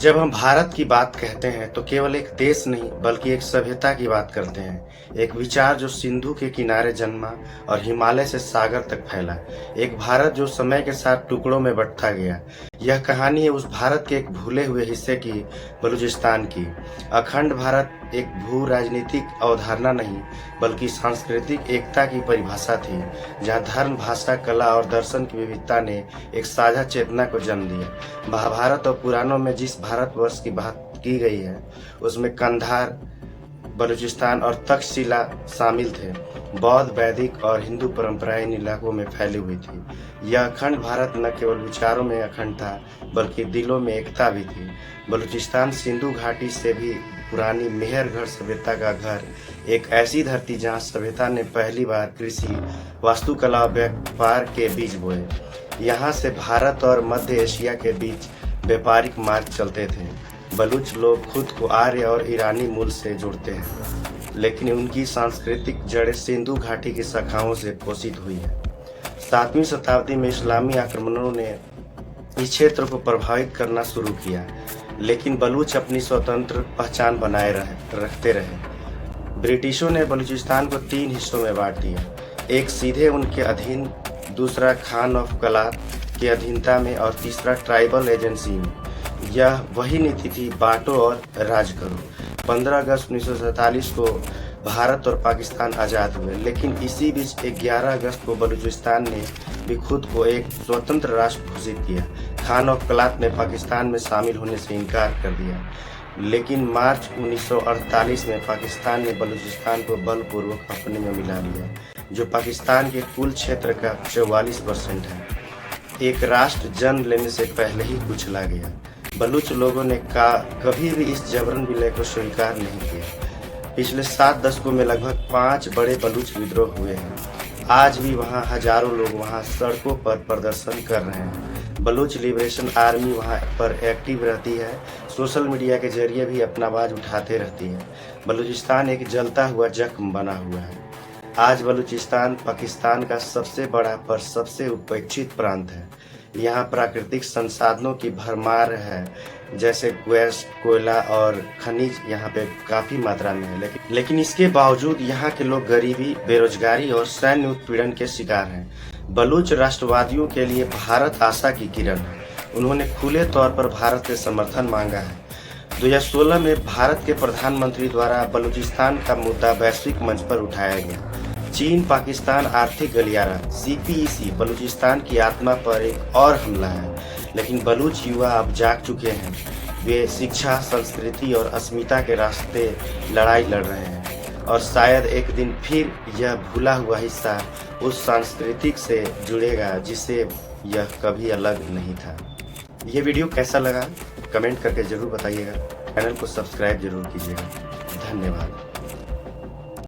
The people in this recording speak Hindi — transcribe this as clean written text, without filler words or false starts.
जब हम भारत की बात कहते हैं तो केवल एक देश नहीं बल्कि एक सभ्यता की बात करते हैं। एक विचार जो सिंधु के किनारे जन्मा और हिमालय से सागर तक फैला। एक भारत जो समय के साथ टुकड़ों में बंटता गया। यह कहानी है उस भारत के एक भूले हुए हिस्से की, बलूचिस्तान की। अखंड भारत एक भू राजनीतिक अवधारणा नहीं बल्कि सांस्कृतिक एकता की परिभाषा थी, जहाँ धर्म, भाषा, कला और दर्शन की विविधता ने एक साझा चेतना को जन्म दिया। महाभारत और पुराणों में जिस भारतवर्ष की बात की गई है उसमें कंधार, बलूचिस्तान और तक्षशिला शामिल थे। बौद्ध, वैदिक और हिंदू परंपराएं इन इलाकों में फैली हुई थी। यह अखंड भारत न केवल विचारों में अखंड था बल्कि दिलों में एकता भी थी। बलूचिस्तान सिंधु घाटी से भी पुरानी मेहरगढ़ सभ्यता का घर, एक ऐसी धरती जहां सभ्यता ने पहली बार कृषि, वास्तुकला और व्यापार के बीज बोए। यहाँ से भारत और मध्य एशिया के बीच व्यापारिक मार्ग चलते थे। बलूच लोग खुद को आर्य और ईरानी मूल से जोड़ते हैं, लेकिन उनकी सांस्कृतिक जड़ें सिंधु घाटी की शाखाओं से पोषित हुई है। 7वीं शताब्दी में इस्लामी आक्रमणों ने इस क्षेत्र को प्रभावित करना शुरू किया, लेकिन बलूच अपनी स्वतंत्र पहचान बनाए रखते रहे। ब्रिटिशों ने बलूचिस्तान को 3 हिस्सों में बांट दिया, एक सीधे उनके अधीन, दूसरा खान ऑफ कलात के अधीनता में और तीसरा ट्राइबल एजेंसी में। यह वही नीति थी, बांटो और राज करो। 15 अगस्त 1947 को भारत और पाकिस्तान आज़ाद हुए, लेकिन इसी बीच 11 अगस्त को बलूचिस्तान ने भी खुद को एक स्वतंत्र राष्ट्र घोषित किया। खान ऑफ कलात ने पाकिस्तान में शामिल होने से इनकार कर दिया, लेकिन मार्च 1948 में पाकिस्तान ने बलूचिस्तान को बलपूर्वक अपने में मिला लिया, जो पाकिस्तान के कुल क्षेत्र का 44% है। एक राष्ट्र जन्म लेने से पहले ही कुचला गया। बलूच लोगों ने कभी भी इस जबरन विलय को स्वीकार नहीं किया। पिछले 7 दशकों में लगभग 5 बड़े बलूच विद्रोह हुए हैं। आज भी वहां हजारों लोग वहां सड़कों पर प्रदर्शन कर रहे हैं। बलूच लिबरेशन आर्मी वहां पर एक्टिव रहती है, सोशल मीडिया के जरिए भी अपना आवाज उठाते रहती है। बलूचिस्तान एक जलता हुआ जख्म बना हुआ है। आज बलूचिस्तान पाकिस्तान का सबसे बड़ा पर सबसे उपेक्षित प्रांत है। यहाँ प्राकृतिक संसाधनों की भरमार है, जैसे गैस, कोयला और खनिज यहाँ पे काफी मात्रा में है, लेकिन इसके बावजूद यहाँ के लोग गरीबी, बेरोजगारी और सैन्य उत्पीड़न के शिकार हैं। बलूच राष्ट्रवादियों के लिए भारत आशा की किरण है। उन्होंने खुले तौर पर भारत से समर्थन मांगा है। 2016 में भारत के प्रधानमंत्री द्वारा बलूचिस्तान का मुद्दा वैश्विक मंच पर उठाया गया। चीन पाकिस्तान आर्थिक गलियारा CPEC बलूचिस्तान की आत्मा पर एक और हमला है, लेकिन बलूच युवा अब जाग चुके हैं। वे शिक्षा, संस्कृति और अस्मिता के रास्ते लड़ाई लड़ रहे हैं, और शायद एक दिन फिर यह भूला हुआ हिस्सा उस सांस्कृतिक से जुड़ेगा जिससे यह कभी अलग नहीं था। ये वीडियो कैसा लगा कमेंट करके जरूर बताइएगा। चैनल को सब्सक्राइब जरूर कीजिएगा। धन्यवाद।